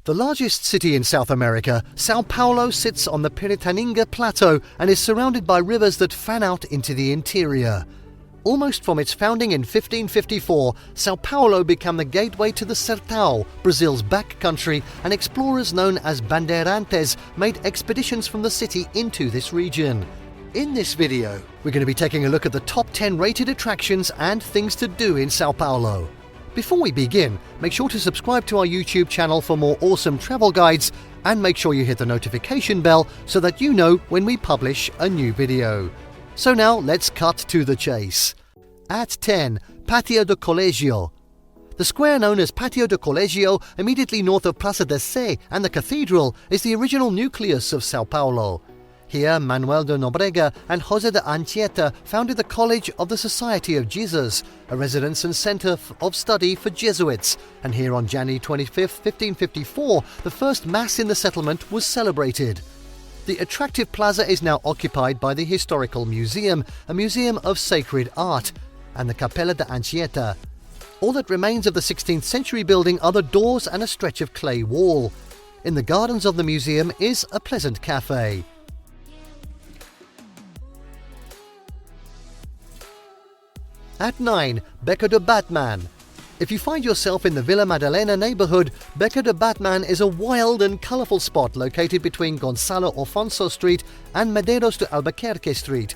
The largest city in South America, Sao Paulo sits on the Piratininga Plateau and is surrounded by rivers that fan out into the interior. Almost from its founding in 1554, Sao Paulo became the gateway to the Sertão, Brazil's backcountry, and explorers known as bandeirantes made expeditions from the city into this region. In this video, we're going to be taking a look at the top 10 rated attractions and things to do in Sao Paulo. Before we begin, make sure to subscribe to our YouTube channel for more awesome travel guides and make sure you hit the notification bell so that you know when we publish a new video. So now let's cut to the chase. At 10, Pátio do Colégio. The square known as Pátio do Colégio, immediately north of Praça da Sé and the Cathedral, is the original nucleus of Sao Paulo. Here, Manuel de Nobrega and José de Anchieta founded the College of the Society of Jesus, a residence and centre of study for Jesuits, and here on January 25, 1554, the first Mass in the settlement was celebrated. The attractive plaza is now occupied by the Historical Museum, a museum of sacred art, and the Capella de Anchieta. All that remains of the 16th century building are the doors and a stretch of clay wall. In the gardens of the museum is a pleasant cafe. At 9, Beco de Batman. If you find yourself in the Vila Madalena neighbourhood, Beco de Batman is a wild and colourful spot located between Gonçalo Afonso Street and Medeiros de Albuquerque Street.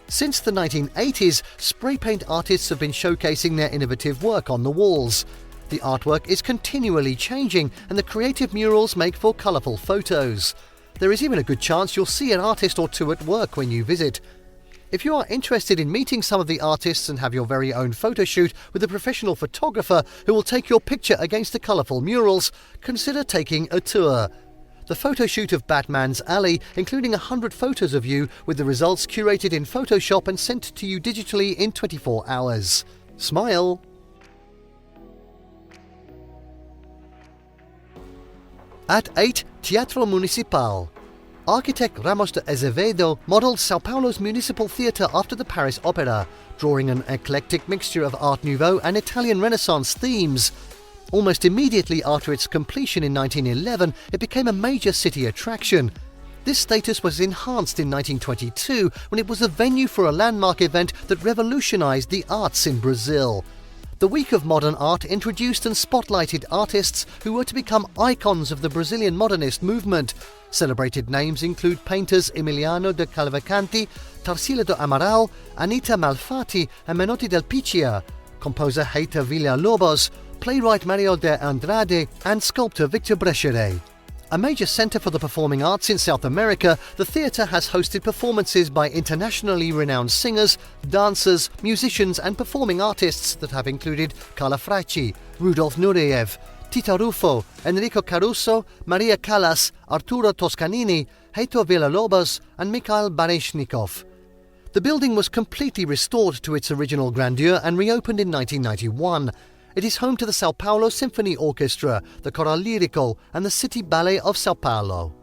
Since the 1980s, spray paint artists have been showcasing their innovative work on the walls. The artwork is continually changing and the creative murals make for colourful photos. There is even a good chance you'll see an artist or two at work when you visit. If you are interested in meeting some of the artists and have your very own photo shoot with a professional photographer who will take your picture against the colourful murals, consider taking a tour. The photo shoot of Batman's Alley, including 100 photos of you, with the results curated in Photoshop and sent to you digitally in 24 hours. Smile! At 8, Teatro Municipal. Architect Ramos de Azevedo modelled Sao Paulo's municipal theatre after the Paris Opera, drawing an eclectic mixture of Art Nouveau and Italian Renaissance themes. Almost immediately after its completion in 1911, it became a major city attraction. This status was enhanced in 1922 when it was the venue for a landmark event that revolutionised the arts in Brazil. The Week of Modern Art introduced and spotlighted artists who were to become icons of the Brazilian modernist movement. Celebrated names include painters Emiliano de Cavalcanti, Tarsila do Amaral, Anita Malfatti and Menotti del Picchia, composer Heitor Villa-Lobos, playwright Mario de Andrade and sculptor Victor Brechere. A major centre for the performing arts in South America, the theatre has hosted performances by internationally renowned singers, dancers, musicians and performing artists that have included Carla Fracci, Rudolf Nureyev, Tito Ruffo, Enrico Caruso, Maria Callas, Arturo Toscanini, Heitor Villa-Lobos and Mikhail Baryshnikov. The building was completely restored to its original grandeur and reopened in 1991. It is home to the Sao Paulo Symphony Orchestra, the Coral Lirico and the City Ballet of Sao Paulo.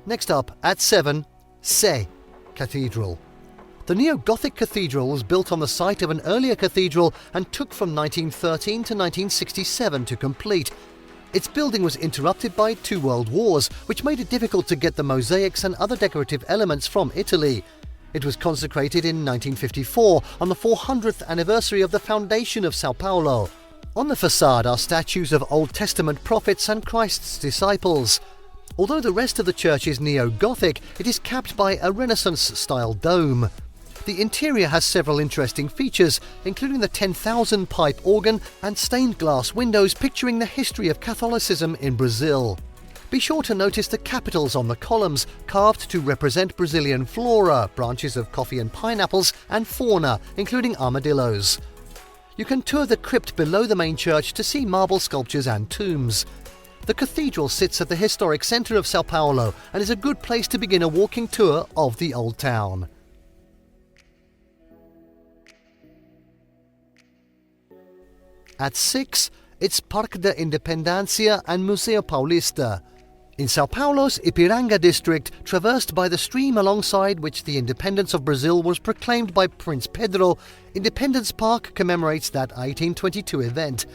Next up, at 7, Sé, Cathedral. The neo-Gothic cathedral was built on the site of an earlier cathedral and took from 1913 to 1967 to complete. Its building was interrupted by 2 world wars, which made it difficult to get the mosaics and other decorative elements from Italy. It was consecrated in 1954 on the 400th anniversary of the foundation of Sao Paulo. On the facade are statues of Old Testament prophets and Christ's disciples. Although the rest of the church is neo-Gothic, it is capped by a Renaissance-style dome. The interior has several interesting features, including the 10,000 pipe organ and stained glass windows picturing the history of Catholicism in Brazil. Be sure to notice the capitals on the columns, carved to represent Brazilian flora, branches of coffee and pineapples, and fauna, including armadillos. You can tour the crypt below the main church to see marble sculptures and tombs. The cathedral sits at the historic centre of Sao Paulo and is a good place to begin a walking tour of the old town. At 6, it's Parque de Independància and Museu Paulista. In São Paulo's Ipiranga district, traversed by the stream alongside which the independence of Brazil was proclaimed by Prince Pedro, Independence Park commemorates that 1822 event.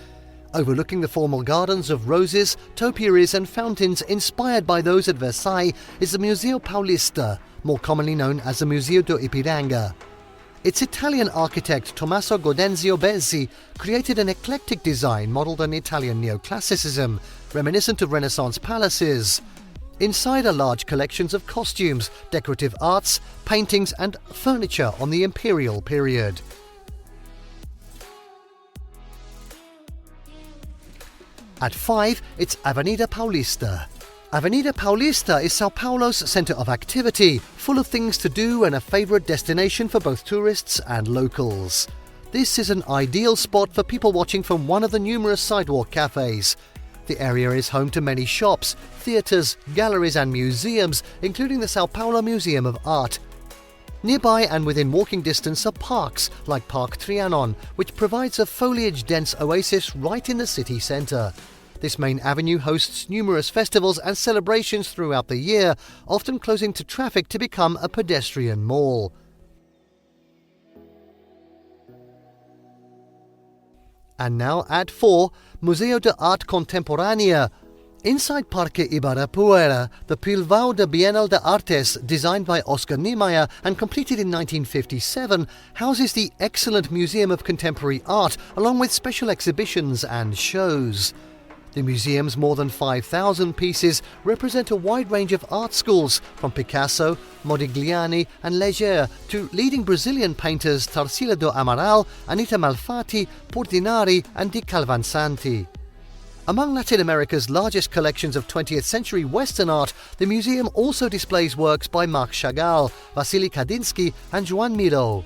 Overlooking the formal gardens of roses, topiaries and fountains inspired by those at Versailles is the Museu Paulista, more commonly known as the Museo de Ipiranga. Its Italian architect Tommaso Gaudenzio Bezzi created an eclectic design modelled on Italian neoclassicism, reminiscent of Renaissance palaces. Inside are large collections of costumes, decorative arts, paintings and furniture on the imperial period. At 5, it's Avenida Paulista. Avenida Paulista is São Paulo's centre of activity, full of things to do and a favourite destination for both tourists and locals. This is an ideal spot for people watching from one of the numerous sidewalk cafes. The area is home to many shops, theatres, galleries and museums, including the São Paulo Museum of Art. Nearby and within walking distance are parks like Parque Trianon, which provides a foliage-dense oasis right in the city centre. This main avenue hosts numerous festivals and celebrations throughout the year, often closing to traffic to become a pedestrian mall. And now at 4, Museo de Arte Contemporânea. Inside Parque Ibirapuera, the Pilvão de Bienal de Artes, designed by Oscar Niemeyer and completed in 1957, houses the excellent Museum of Contemporary Art, along with special exhibitions and shows. The museum's more than 5,000 pieces represent a wide range of art schools, from Picasso, Modigliani and Leger to leading Brazilian painters Tarsila do Amaral, Anita Malfatti, Portinari and Di Calvansanti. Among Latin America's largest collections of 20th century Western art, the museum also displays works by Marc Chagall, Wassily Kandinsky and Joan Miró.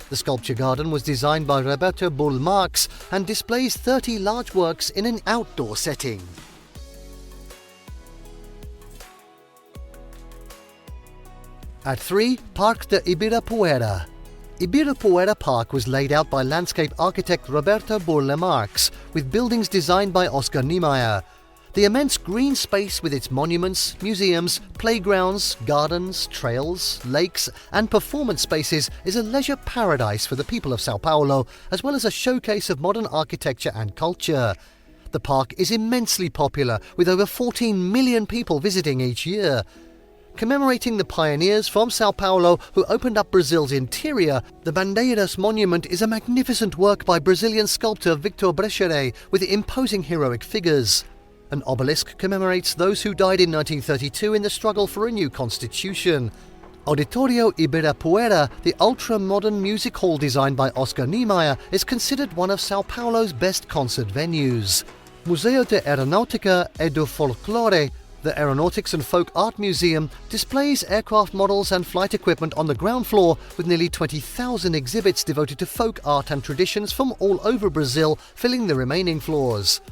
The sculpture garden was designed by Roberto Bull Marx and displays 30 large works in an outdoor setting. At 3, Parque de Ibirapuera. Ibirapuera Park was laid out by landscape architect Roberto Bull Marx, with buildings designed by Oscar Niemeyer. The immense green space with its monuments, museums, playgrounds, gardens, trails, lakes and performance spaces is a leisure paradise for the people of São Paulo, as well as a showcase of modern architecture and culture. The park is immensely popular, with over 14 million people visiting each year. Commemorating the pioneers from São Paulo who opened up Brazil's interior, the Bandeiras Monument is a magnificent work by Brazilian sculptor Victor Brecheret with imposing heroic figures. An obelisk commemorates those who died in 1932 in the struggle for a new constitution. Auditorio Ibirapuera, the ultra-modern music hall designed by Oscar Niemeyer, is considered one of São Paulo's best concert venues. Museo de Aeronautica e do Folclore, the Aeronautics and Folk Art Museum, displays aircraft models and flight equipment on the ground floor, with nearly 20,000 exhibits devoted to folk art and traditions from all over Brazil filling the remaining floors.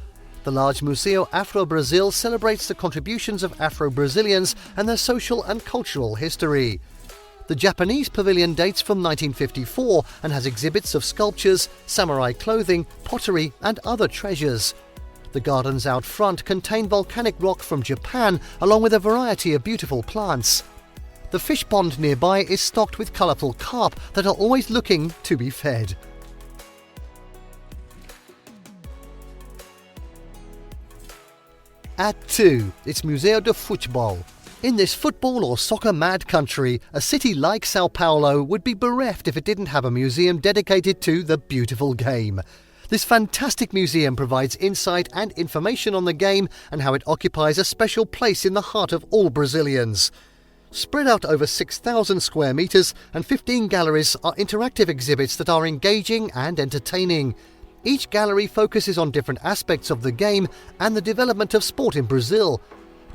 The large Museo Afro-Brazil celebrates the contributions of Afro-Brazilians and their social and cultural history. The Japanese pavilion dates from 1954 and has exhibits of sculptures, samurai clothing, pottery and other treasures. The gardens out front contain volcanic rock from Japan, along with a variety of beautiful plants. The fish pond nearby is stocked with colourful carp that are always looking to be fed. At 2, it's Museo de Futebol. In this football or soccer-mad country, a city like São Paulo would be bereft if it didn't have a museum dedicated to the beautiful game. This fantastic museum provides insight and information on the game and how it occupies a special place in the heart of all Brazilians. Spread out over 6,000 square metres and 15 galleries are interactive exhibits that are engaging and entertaining. Each gallery focuses on different aspects of the game and the development of sport in Brazil.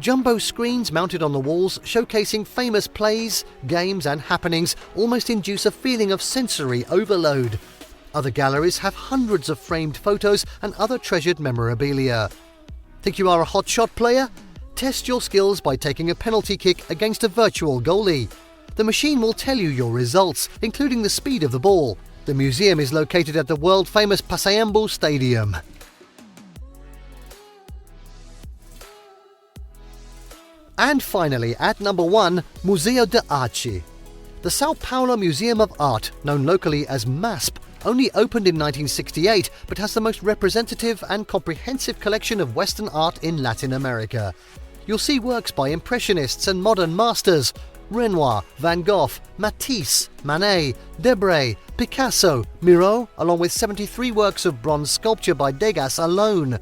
Jumbo screens mounted on the walls showcasing famous plays, games and happenings almost induce a feeling of sensory overload. Other galleries have hundreds of framed photos and other treasured memorabilia. Think you are a hotshot player? Test your skills by taking a penalty kick against a virtual goalie. The machine will tell you your results, including the speed of the ball. The museum is located at the world-famous Pacaembu Stadium. And finally, at number 1, Museo de Arte. The Sao Paulo Museum of Art, known locally as MASP, only opened in 1968 but has the most representative and comprehensive collection of Western art in Latin America. You'll see works by Impressionists and modern masters, Renoir, Van Gogh, Matisse, Manet, Debray, Picasso, Miro, along with 73 works of bronze sculpture by Degas alone.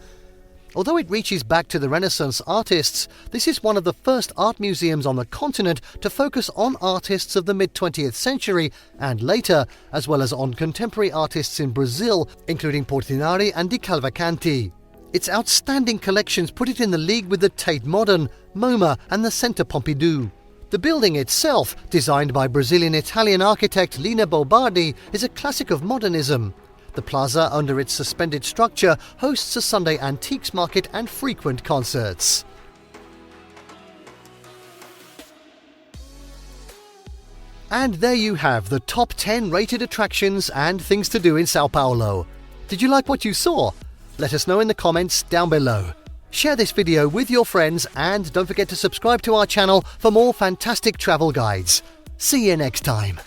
Although it reaches back to the Renaissance artists, this is one of the first art museums on the continent to focus on artists of the mid-20th century and later, as well as on contemporary artists in Brazil, including Portinari and Di Cavalcanti. Its outstanding collections put it in the league with the Tate Modern, MoMA and the Centre Pompidou. The building itself, designed by Brazilian-Italian architect Lina Bobardi, is a classic of modernism. The plaza, under its suspended structure, hosts a Sunday antiques market and frequent concerts. And there you have the top 10 rated attractions and things to do in Sao Paulo. Did you like what you saw? Let us know in the comments down below. Share this video with your friends and don't forget to subscribe to our channel for more fantastic travel guides. See you next time.